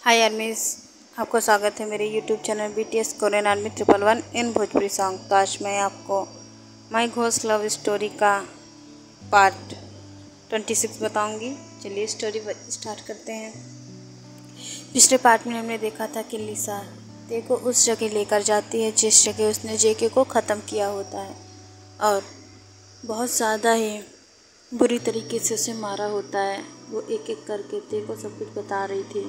हाय आर्मीज, आपको स्वागत है मेरे YouTube channel BTS Korean army 111 इन भोजपुरी सॉन्ग। तो आज मैं आपको माई घोस्ट लव स्टोरी का पार्ट 26 बताऊंगी। चलिए स्टोरी स्टार्ट करते हैं। पिछले पार्ट में हमने देखा था कि लिसा ते को उस जगह लेकर जाती है जिस जगह उसने जेके को ख़त्म किया होता है और बहुत ज़्यादा ही बुरी तरीके से उसे मारा होता है। वो एक एक करके ते को सब कुछ बता रही थी।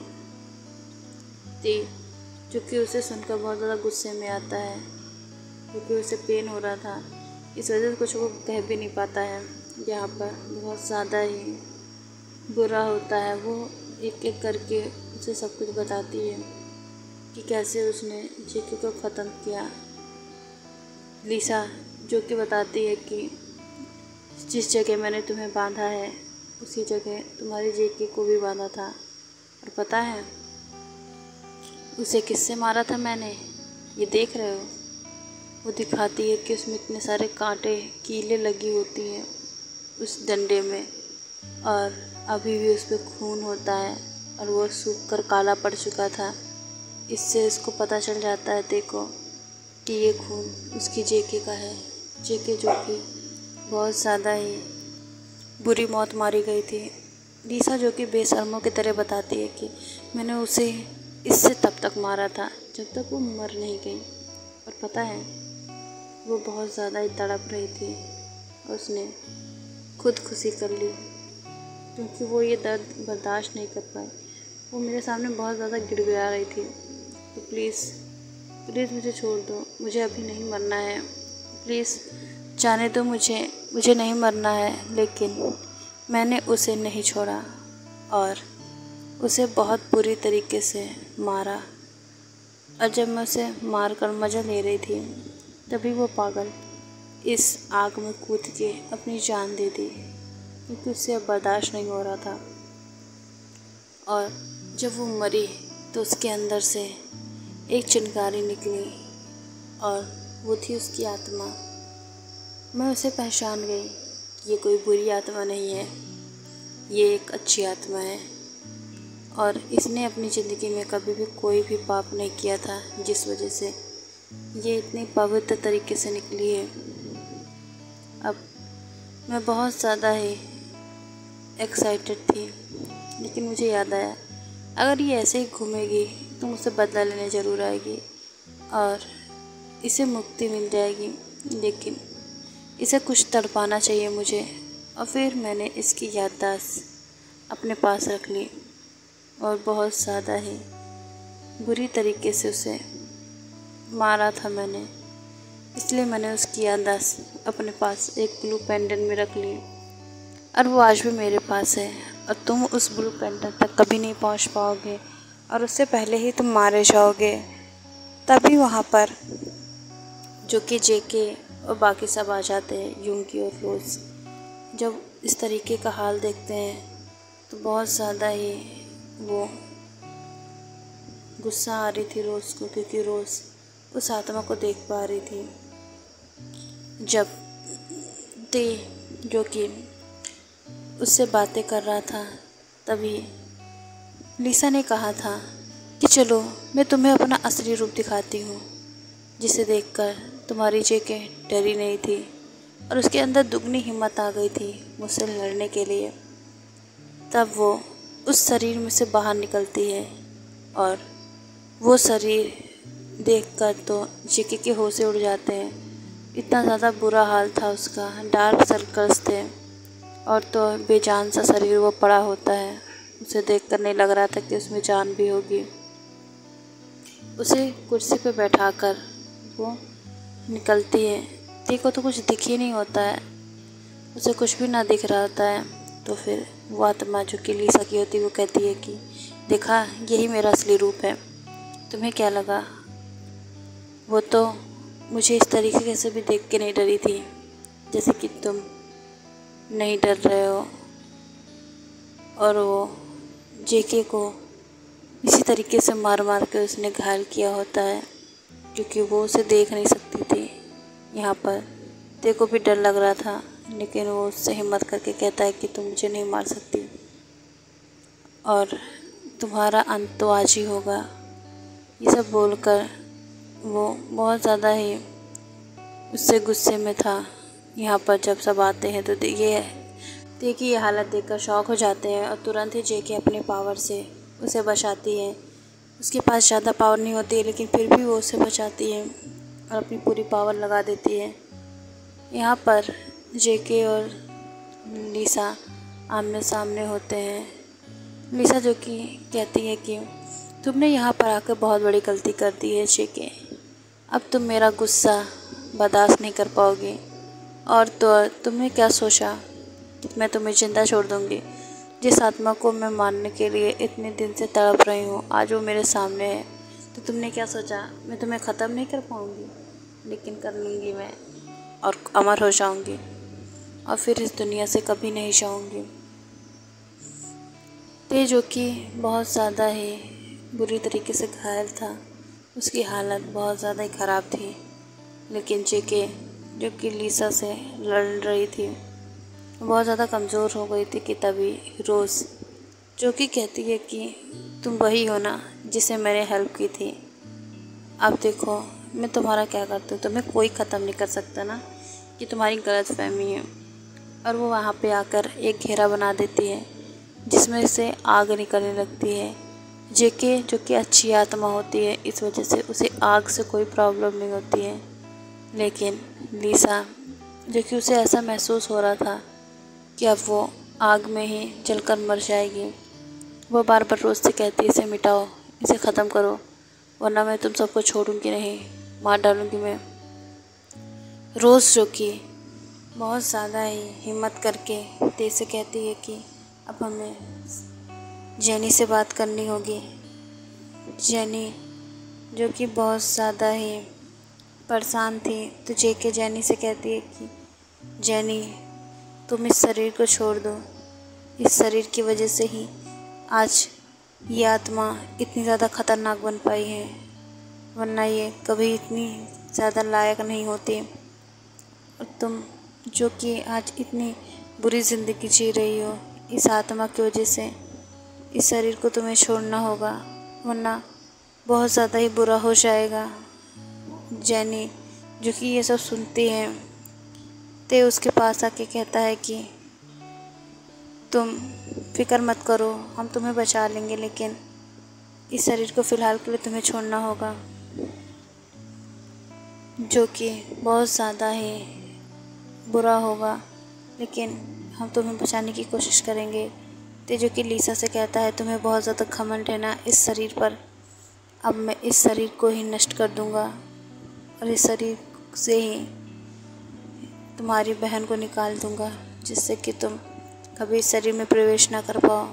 जो कि उसे सुनकर बहुत ज़्यादा गुस्से में आता है क्योंकि उसे पेन हो रहा था। इस वजह से कुछ वो कह भी नहीं पाता है। यहाँ पर बहुत ज़्यादा ही बुरा होता है। वो एक एक करके उसे सब कुछ बताती है कि कैसे उसने जेके को ख़त्म किया। लिसा जो कि बताती है कि जिस जगह मैंने तुम्हें बांधा है उसी जगह तुम्हारी जेके को भी बांधा था। और पता है उसे किससे मारा था मैंने, ये देख रहे हो। वो दिखाती है कि उसमें इतने सारे कांटे कीले लगी होती हैं उस डंडे में और अभी भी उस पर खून होता है और वो सूख कर काला पड़ चुका था। इससे उसको पता चल जाता है देखो कि ये खून उसकी जेके का है। जेके जो कि बहुत ज़्यादा ही बुरी मौत मारी गई थी। लिसा जो कि बेशर्मों की तरह बताती है कि मैंने उसे इससे तब तक मारा था जब तक वो मर नहीं गई। और पता है वो बहुत ज़्यादा ही तड़प रही थी। उसने खुदकुशी कर ली क्योंकि वो ये दर्द बर्दाश्त नहीं कर पाई। वो मेरे सामने बहुत ज़्यादा गिड़गिड़ा रही थी। तो प्लीज़ मुझे छोड़ दो, मुझे अभी नहीं मरना है। प्लीज़ जाने दो मुझे नहीं मरना है। लेकिन मैंने उसे नहीं छोड़ा और उसे बहुत बुरी तरीके से मारा। और जब मैं उसे मार कर मज़ा ले रही थी तभी वो पागल इस आग में कूद के अपनी जान दे दी क्योंकि उससे अब बर्दाश्त नहीं हो रहा था। और जब वो मरी तो उसके अंदर से एक चिंगारी निकली और वो थी उसकी आत्मा। मैं उसे पहचान गई। ये कोई बुरी आत्मा नहीं है, ये एक अच्छी आत्मा है और इसने अपनी ज़िंदगी में कभी भी कोई भी पाप नहीं किया था जिस वजह से ये इतनी पवित्र तरीके से निकली है। अब मैं बहुत ज़्यादा ही एक्साइटेड थी लेकिन मुझे याद आया अगर ये ऐसे ही घूमेगी तो मुझसे बदला लेने ज़रूर आएगी और इसे मुक्ति मिल जाएगी। लेकिन इसे कुछ तड़पाना चाहिए मुझे। और फिर मैंने इसकी याददाश्त अपने पास रख ली और बहुत ज़्यादा ही बुरी तरीके से उसे मारा था मैंने। इसलिए मैंने उसकी याददाश्त अपने पास एक ब्लू पेंडेंट में रख ली और वो आज भी मेरे पास है। और तुम उस ब्लू पेंडेंट तक कभी नहीं पहुंच पाओगे और उससे पहले ही तुम मारे जाओगे। तभी वहाँ पर जो कि जेके और बाकी सब आ जाते हैं, यूंगी और रोज़। जब इस तरीके का हाल देखते हैं तो बहुत ज़्यादा ही वो गुस्सा आ रही थी रोज़ को क्योंकि रोज़ उस आत्मा को देख पा रही थी। जब ते जो कि उससे बातें कर रहा था तभी लिसा ने कहा था कि चलो मैं तुम्हें अपना असली रूप दिखाती हूँ, जिसे देखकर तुम्हारी जेके डरी नहीं थी और उसके अंदर दुगनी हिम्मत आ गई थी मुझसे लड़ने के लिए। तब वो उस शरीर में से बाहर निकलती है और वो शरीर देखकर तो जेके के होश उड़ जाते हैं। इतना ज़्यादा बुरा हाल था उसका, डार्क सर्कल्स थे और तो बेजान सा शरीर वो पड़ा होता है। उसे देखकर नहीं लग रहा था कि उसमें जान भी होगी। उसे कुर्सी पे बैठाकर वो निकलती है। देखो तो कुछ दिख ही नहीं होता है, उसे कुछ भी ना दिख रहा होता है। तो फिर वो आत्मा जो कि लिसा की होती है वो कहती है कि देखा, यही मेरा असली रूप है, तुम्हें क्या लगा। वो तो मुझे इस तरीके से भी देख के नहीं डरी थी जैसे कि तुम नहीं डर रहे हो। और वो जेके को इसी तरीके से मार मार के उसने घायल किया होता है क्योंकि वो उसे देख नहीं सकती थी। यहाँ पर देखो भी डर लग रहा था लेकिन वो उससे हिम्मत करके कहता है कि तुम मुझे नहीं मार सकती। और तुम्हारा अंत तो आज ही होगा। ये सब बोलकर वो बहुत ज़्यादा ही उससे गुस्से में था। यहाँ पर जब सब आते हैं तो देखिए ये हालत देखकर शॉक हो जाते हैं और तुरंत ही जेके अपने पावर से उसे बचाती है। उसके पास ज़्यादा पावर नहीं होती है लेकिन फिर भी वो उसे बचाती है और अपनी पूरी पावर लगा देती है। यहाँ पर जेके और लिसा आमने सामने होते हैं। लिसा जो कि कहती है कि तुमने यहाँ पर आकर बहुत बड़ी गलती कर दी है जेके। अब तुम मेरा गुस्सा बर्दाश्त नहीं कर पाओगे और तो और तुमने क्या सोचा कि मैं तुम्हें जिंदा छोड़ दूँगी। जिस आत्मा को मैं मारने के लिए इतने दिन से तड़प रही हूँ आज वो मेरे सामने है। तो तुमने क्या सोचा मैं तुम्हें ख़त्म नहीं कर पाऊँगी, लेकिन कर लूँगी मैं और अमर हो जाऊँगी और फिर इस दुनिया से कभी नहीं जाऊँगी। ते जो कि बहुत ज़्यादा ही बुरी तरीके से घायल था, उसकी हालत बहुत ज़्यादा ही ख़राब थी। लेकिन जेके जो कि लिसा से लड़ रही थी बहुत ज़्यादा कमज़ोर हो गई थी कि तभी रोज़ जो कि कहती है कि तुम वही हो ना जिसे मैंने हेल्प की थी। अब देखो मैं तुम्हारा क्या करती हूँ, तुम्हें कोई ख़त्म नहीं कर सकता ना, कि तुम्हारी गलतफहमी है। और वो वहाँ पे आकर एक घेरा बना देती है जिसमें से आग निकलने लगती है। जेके जो कि अच्छी आत्मा होती है इस वजह से उसे आग से कोई प्रॉब्लम नहीं होती है। लेकिन लिसा जो कि उसे ऐसा महसूस हो रहा था कि अब वो आग में ही जलकर मर जाएगी। वो बार बार रोज़ से कहती है इसे मिटाओ, इसे ख़त्म करो, वरना मैं तुम सबको छोड़ूंगी नहीं, मार डालूंगी मैं। रोज़ जो कि बहुत ज़्यादा ही हिम्मत करके ते से कहती है कि अब हमें जेनी से बात करनी होगी। जेनी जो कि बहुत ज़्यादा ही परेशान थी तो जेके जेनी से कहती है कि जेनी तुम इस शरीर को छोड़ दो, इस शरीर की वजह से ही आज ये आत्मा इतनी ज़्यादा ख़तरनाक बन पाई है, वरना ये कभी इतनी ज़्यादा लायक नहीं होती। और तुम जो कि आज इतनी बुरी ज़िंदगी जी रही हो इस आत्मा की वजह से, इस शरीर को तुम्हें छोड़ना होगा वरना बहुत ज़्यादा ही बुरा हो जाएगा। जेनी जो कि ये सब सुनती है ते उसके पास आके कहता है कि तुम फिक्र मत करो, हम तुम्हें बचा लेंगे, लेकिन इस शरीर को फ़िलहाल के लिए तुम्हें छोड़ना होगा। जो कि बहुत ज़्यादा ही बुरा होगा, लेकिन हम तुम्हें बचाने की कोशिश करेंगे। ते जो कि लिसा से कहता है तुम्हें बहुत ज़्यादा घमंड है ना इस शरीर पर, अब मैं इस शरीर को ही नष्ट कर दूँगा और इस शरीर से ही तुम्हारी बहन को निकाल दूँगा जिससे कि तुम कभी इस शरीर में प्रवेश ना कर पाओ।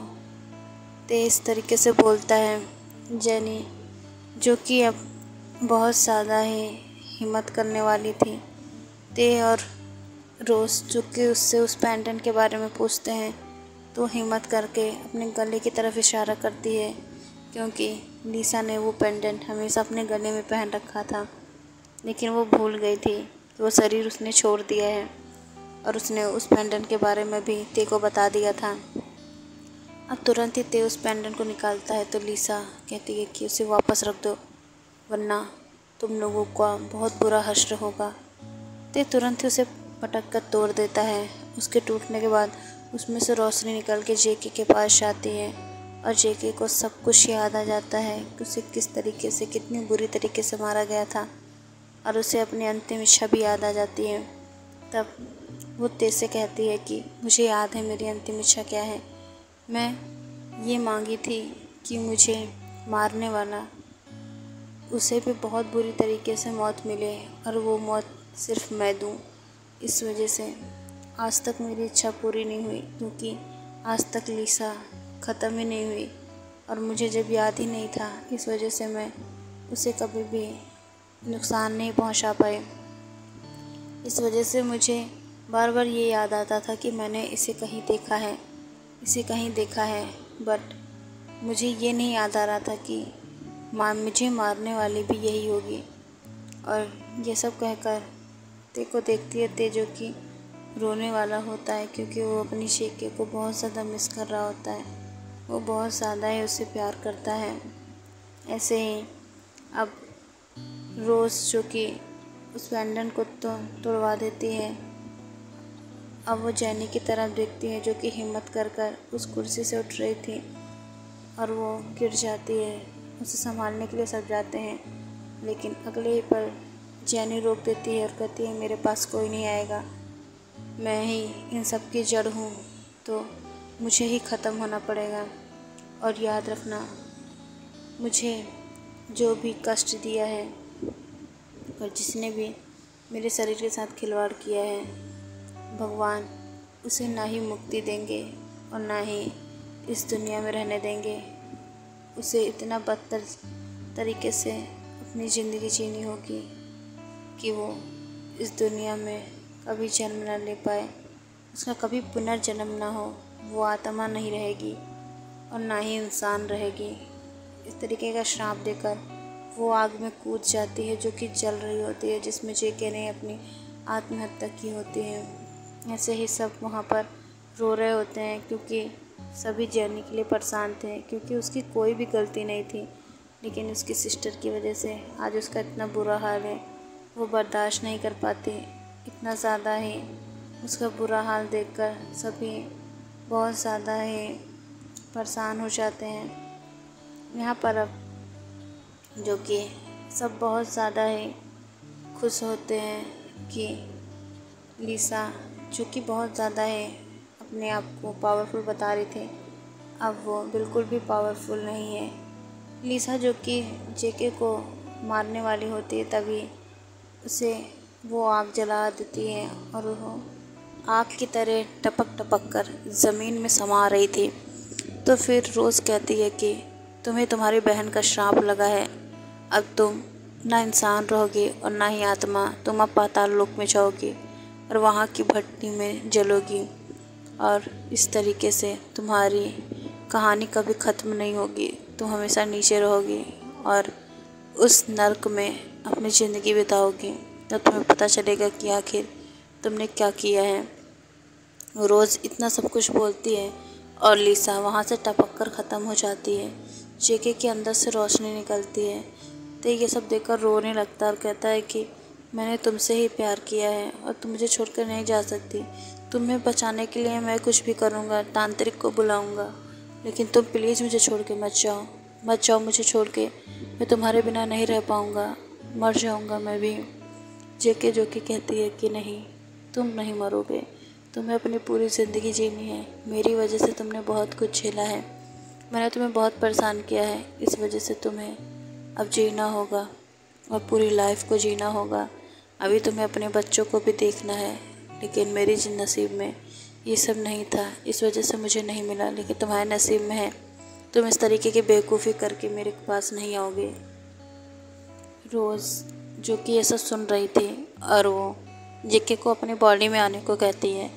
ते इस तरीके से बोलता है। जेनी जो कि अब बहुत ज़्यादा ही हिम्मत करने वाली थी। ते और रोज़ जो कि उससे उस पेंडेंट के बारे में पूछते हैं तो हिम्मत करके अपने गले की तरफ इशारा करती है, क्योंकि लिसा ने वो पेंडेंट हमेशा अपने गले में पहन रखा था, लेकिन वो भूल गई थी कि वो शरीर उसने छोड़ दिया है और उसने उस पेंडेंट के बारे में भी ते को बता दिया था। अब तुरंत ही ते उस पेंडेंट को निकालता है तो लिसा कहती है कि उसे वापस रख दो, वरना तुम लोगों का बहुत बुरा हश्र होगा। ते तुरंत ही उसे पटक कर तोड़ देता है। उसके टूटने के बाद उसमें से रोशनी निकल के जेके के पास जाती है और जेके को सब कुछ याद आ जाता है कि उसे किस तरीके से कितनी बुरी तरीके से मारा गया था और उसे अपनी अंतिम इच्छा भी याद आ जाती है। तब वो ते से कहती है कि मुझे याद है मेरी अंतिम इच्छा क्या है, मैं ये मांगी थी कि मुझे मारने वाला उसे भी बहुत बुरी तरीके से मौत मिले और वो मौत सिर्फ मैं दूँ। इस वजह से आज तक मेरी इच्छा पूरी नहीं हुई, क्योंकि आज तक लिसा ख़त्म ही नहीं हुई और मुझे जब याद ही नहीं था, इस वजह से मैं उसे कभी भी नुकसान नहीं पहुंचा पाई। इस वजह से मुझे बार बार ये याद आता था कि मैंने इसे कहीं देखा है, इसे कहीं देखा है, बट मुझे ये नहीं याद आ रहा था कि मुझे मारने वाली भी यही होगी। और ये सब कहकर ते को देखती है। ते जो कि रोने वाला होता है क्योंकि वो अपनी शेके को बहुत ज़्यादा मिस कर रहा होता है। वो बहुत ज़्यादा ही उससे प्यार करता है। ऐसे ही अब रोज़ जो कि उस पेंडेंट को तो तोड़वा देती है, अब वो जैनी की तरफ देखती है जो कि हिम्मत कर कर उस कुर्सी से उठ रही थी और वो गिर जाती है। उसे संभालने के लिए सब जाते हैं, लेकिन अगले ही पल जैनी रोक देती है और कहती है मेरे पास कोई नहीं आएगा, मैं ही इन सब की जड़ हूँ, तो मुझे ही ख़त्म होना पड़ेगा। और याद रखना, मुझे जो भी कष्ट दिया है और जिसने भी मेरे शरीर के साथ खिलवाड़ किया है, भगवान उसे ना ही मुक्ति देंगे और ना ही इस दुनिया में रहने देंगे। उसे इतना बदतर तरीके से अपनी ज़िंदगी जीनी होगी कि वो इस दुनिया में कभी जन्म ना ले पाए, उसका कभी पुनर्जन्म ना हो, वो आत्मा नहीं रहेगी और ना ही इंसान रहेगी। इस तरीके का श्राप देकर वो आग में कूद जाती है जो कि जल रही होती है, जिसमें जेके ने अपनी आत्महत्या की होती है। ऐसे ही सब वहाँ पर रो रहे होते हैं क्योंकि सभी जैनी के लिए परेशान थे, क्योंकि उसकी कोई भी गलती नहीं थी, लेकिन उसकी सिस्टर की वजह से आज उसका इतना बुरा हाल है। वो बर्दाश्त नहीं कर पाती, इतना ज़्यादा ही उसका बुरा हाल देखकर सभी बहुत ज़्यादा ही परेशान हो जाते हैं। यहाँ पर अब जो कि सब बहुत ज़्यादा ही खुश होते हैं कि लीसा, जो कि बहुत ज़्यादा ही अपने आप को पावरफुल बता रही थी, अब वो बिल्कुल भी पावरफुल नहीं है। लीसा जो कि जेके को मारने वाली होती है, तभी उसे वो आग जला देती है और वो आग की तरह टपक टपक कर ज़मीन में समा रही थी। तो फिर रोज़ कहती है कि तुम्हें तुम्हारी बहन का श्राप लगा है, अब तुम ना इंसान रहोगे और ना ही आत्मा, तुम अब पाताल लोक में जाओगी और वहाँ की भट्टी में जलोगी और इस तरीके से तुम्हारी कहानी कभी ख़त्म नहीं होगी। तुम हमेशा नीचे रहोगी और उस नर्क में अपनी ज़िंदगी बिताओगी, तब तुम्हें पता चलेगा कि आखिर तुमने क्या किया है। वो रोज़ इतना सब कुछ बोलती है और लीसा वहाँ से टपक कर ख़त्म हो जाती है। जेके के अंदर से रोशनी निकलती है, तो ये सब देखकर रोने लगता है और कहता है कि मैंने तुमसे ही प्यार किया है और तुम मुझे छोड़कर नहीं जा सकती। तुम्हें बचाने के लिए मैं कुछ भी करूँगा, तांत्रिक को बुलाऊँगा, लेकिन तुम प्लीज़ मुझे छोड़ के मत जाओ, मत जाओ मुझे छोड़ के, मैं तुम्हारे बिना नहीं रह पाऊँगा, मर जाऊँगा मैं भी। जेके जो कि कहती है कि नहीं, तुम नहीं मरोगे, तुम्हें अपनी पूरी ज़िंदगी जीनी है। मेरी वजह से तुमने बहुत कुछ झेला है, मैंने तुम्हें बहुत परेशान किया है, इस वजह से तुम्हें अब जीना होगा और पूरी लाइफ को जीना होगा। अभी तुम्हें अपने बच्चों को भी देखना है, लेकिन मेरी नसीब में ये सब नहीं था, इस वजह से मुझे नहीं मिला, लेकिन तुम्हारे नसीब में है। तुम इस तरीके की बेवकूफ़ी करके मेरे पास नहीं आओगे। रोज़ जो कि ये सब सुन रही थी और वो जेके को अपनी बॉडी में आने को कहती है,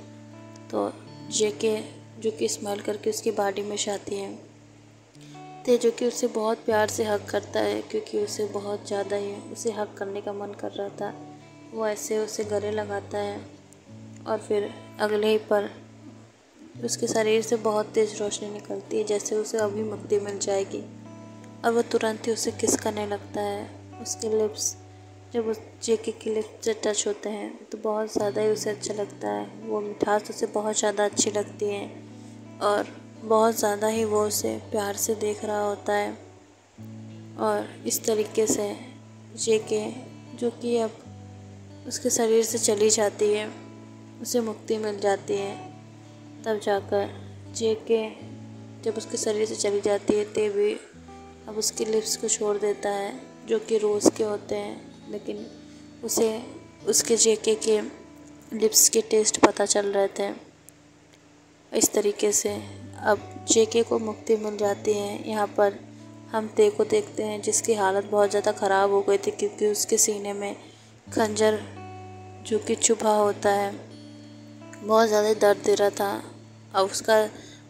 तो जेके जो कि स्माइल करके उसकी बॉडी में जाती है, तो जो कि उससे बहुत प्यार से हग करता है, क्योंकि उसे बहुत ज़्यादा ही उसे हग करने का मन कर रहा था। वो ऐसे उसे गले लगाता है और फिर अगले ही पल उसके शरीर से बहुत तेज़ रोशनी निकलती है, जैसे उसे अभी मुक्ति मिल जाएगी और वो तुरंत ही उसे किस करने लगता है। उसके लिप्स जब उस जेके के लिप्स से टच होते हैं तो बहुत ज़्यादा ही उसे अच्छा लगता है। वो मिठास उसे बहुत ज़्यादा अच्छी लगती है और बहुत ज़्यादा ही वो उसे प्यार से देख रहा होता है। और इस तरीके से जेके जो कि अब उसके शरीर से चली जाती है, उसे मुक्ति मिल जाती है। तब जाकर जेके जब उसके शरीर से चली जाती है, तभी अब उसके लिप्स को छोड़ देता है जो कि रोज़ के होते हैं, लेकिन उसे उसके जेके के लिप्स के टेस्ट पता चल रहे थे। इस तरीके से अब जेके को मुक्ति मिल जाती है। यहाँ पर हम ते को देखते हैं जिसकी हालत बहुत ज़्यादा ख़राब हो गई थी, क्योंकि उसके सीने में खंजर जो कि चुभा होता है बहुत ज़्यादा दर्द दे रहा था और उसका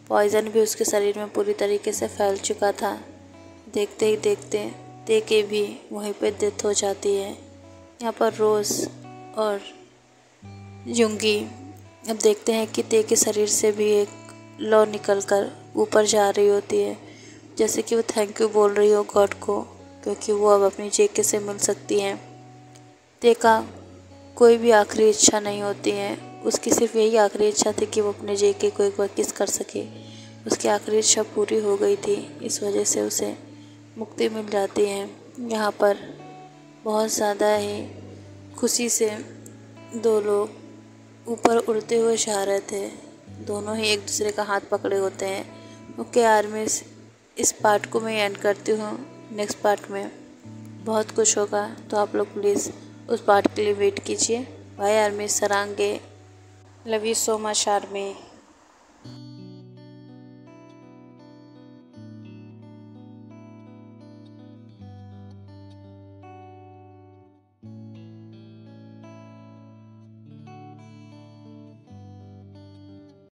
पॉइज़न भी उसके शरीर में पूरी तरीके से फैल चुका था। देखते ही देखते ते के भी वहीं पर डेथ हो जाती है। यहाँ पर रोज़ और युंगी अब देखते हैं कि ते के शरीर से भी एक लौ निकलकर ऊपर जा रही होती है, जैसे कि वो थैंक यू बोल रही हो गॉड को, क्योंकि वो अब अपनी जेके से मिल सकती हैं। देखा, कोई भी आखिरी इच्छा नहीं होती है, उसकी सिर्फ यही आखिरी इच्छा थी कि वो अपने जेके को एक बार किस कर सके। उसकी आखिरी इच्छा पूरी हो गई थी, इस वजह से उसे मुक्ति मिल जाती है। यहाँ पर बहुत ज़्यादा ही खुशी से दो लोग ऊपर उड़ते हुए जा रहे थे। दोनों ही एक दूसरे का हाथ पकड़े होते हैं। ओके यार, मैं इस पार्ट को मैं एंड करती हूँ। नेक्स्ट पार्ट में बहुत कुछ होगा, तो आप लोग प्लीज़ उस पार्ट के लिए वेट कीजिए। बाय आर्मी, सरांगे, love you so much army.